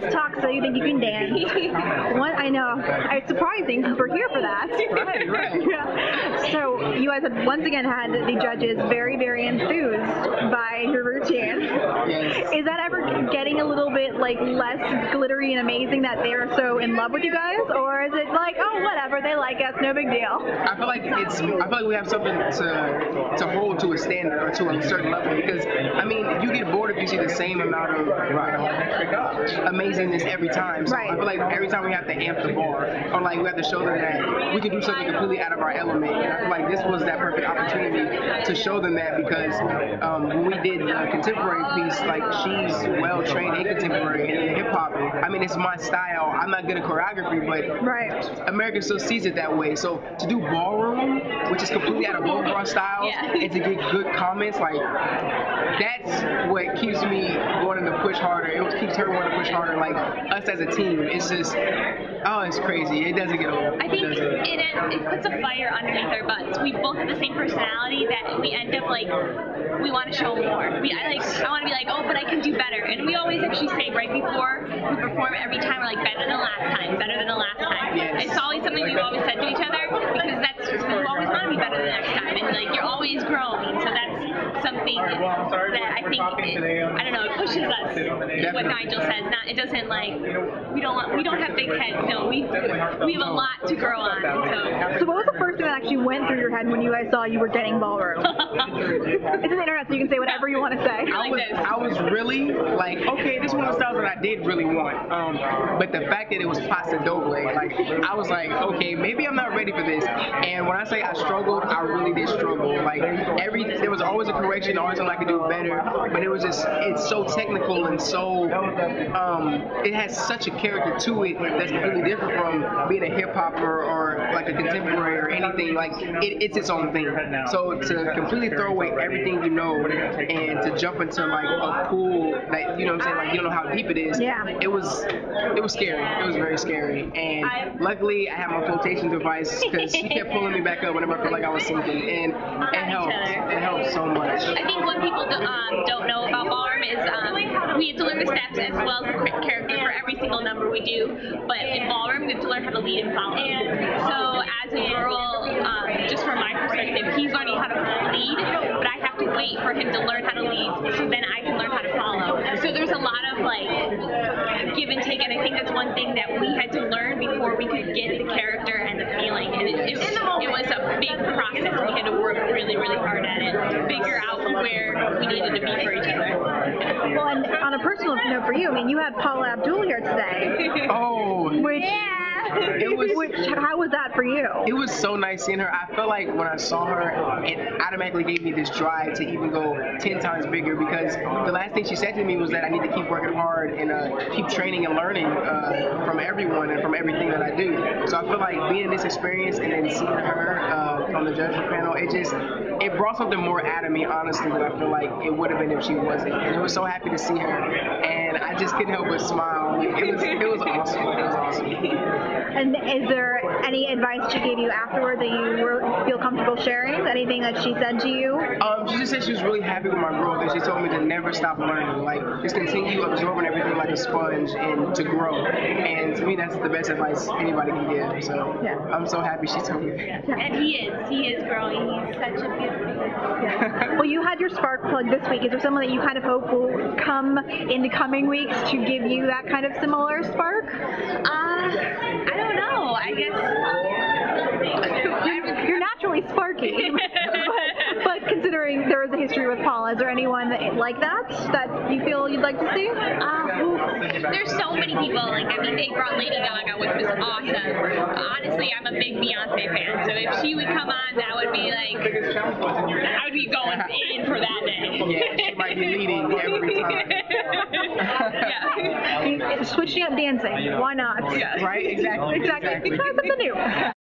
let's talk so you think you can dance. What I know, it's surprising since we're here for that. Right. Yeah. So you guys had once again had the judges very, very enthused by your routine. Yes. Is that ever getting a little bit like less glittery and amazing that they're so in love with you guys, or is it like, oh, whatever, they like us, no big deal? I feel like we have something to hold to a standard or to a certain level, because I mean you get bored if you see the same amount of amazingness every time. So Right. I feel like every time we have to amp the bar, or like we have to show them that we can do something completely out of our element. And I feel like this was that perfect opportunity to show them that, because when we did the contemporary piece, like she's well trained in contemporary and in hip hop. I mean, it's my style. I'm not good at choreography, but Right. America still sees it that way. So to do ballroom, which is completely out of both of our styles, and to get good comments, like that's what keeps me wanting to push harder. It keeps her wanting to push harder. Like us as a team, it's just, oh, it's crazy. It doesn't get old. I think it puts a fire underneath our butts. We both have the same personality that we end up like we want to show more. I want to be like, oh, but I can do better. And we always actually say right before we perform every time, we're like, better than the last time, better than the last time. Yes. It's always something we've always said to each other, because that's just, you always want to be better than the next time, and like you're always growing. So that's something that I think I don't know, it pushes us. What Nigel says, it doesn't like we don't have big heads. No, we have a lot to grow on. So what was the first thing that actually went through your head when you guys saw you were getting ballroom? It's the internet, so you can say whatever you want to say. I was really like, okay, this is one of the styles that I did really want. But the fact that it was pasta doble, like I was like, okay, maybe I'm not ready for this. And when I say I struggled, I really did struggle. Like there was always a correction, always something I could do better. But it was just, it's so technical and so, it has such a character to it that's completely different from being a hip hopper or like a contemporary or anything. Like it's its own thing. So to completely throw away everything you know and to jump into like a pool that, you know what I'm saying, like you don't know how deep it is. Yeah. It was scary. It was very scary. And luckily I had my flotation device, because she kept pulling me back up whenever I felt like I was sinking, and it helped. It helped so much. I think what people don't know about ballroom is we have to learn the steps as well as the character for every single number we do. But in ballroom, we have to learn how to lead and follow. So as a girl, just from my perspective, he's learning how to lead, but I have to wait for him to learn how to lead, so then I can learn how to follow. So there's a lot of like give and take, and I think that's one thing that we had to learn before we could get the character and the feeling. And it was a big process. We had to work really, really hard at it to figure out where we needed to be for each other. Well, and on a personal note for you, I mean, you had Paula Abdul here today. Oh. How was that for you? It was so nice seeing her. I felt like when I saw her, it automatically gave me this drive to even go 10 times bigger, because the last thing she said to me was that I need to keep working hard and keep training and learning from everyone and from everything that I do. So I feel like being in this experience and then seeing her on the judging panel, it brought something more out of me, honestly, than I feel like it would have been if she wasn't. And it was so happy to see her, and I just couldn't help but smile. It was awesome. It was awesome. And is there any advice she gave you afterward that you feel comfortable sharing? Anything that she said to you? She just said she was really happy with my growth, and she told me to never stop learning. Like, just continue absorbing everything like a sponge and to grow. And to me, that's the best advice anybody can give. So yeah. I'm so happy she told me that. Yeah. And he is growing. He's such a beautiful person. Yeah. Well, you had your spark plug this week. Is there someone that you kind of hope will come in the coming weeks to give you that kind of similar spark? I don't know. I guess you're naturally sparky, but considering there is a history with Paula, is there anyone like that you feel you'd like to see? There's so many people. Like, I mean, they brought Lady Gaga, which was awesome. Honestly, I'm a big Beyonce fan, so if she would come on, that would be like, I would be going in for that day. Yeah, she might be leading every time. Yeah. Switching up dancing, why not? Right? Exactly. Try something new.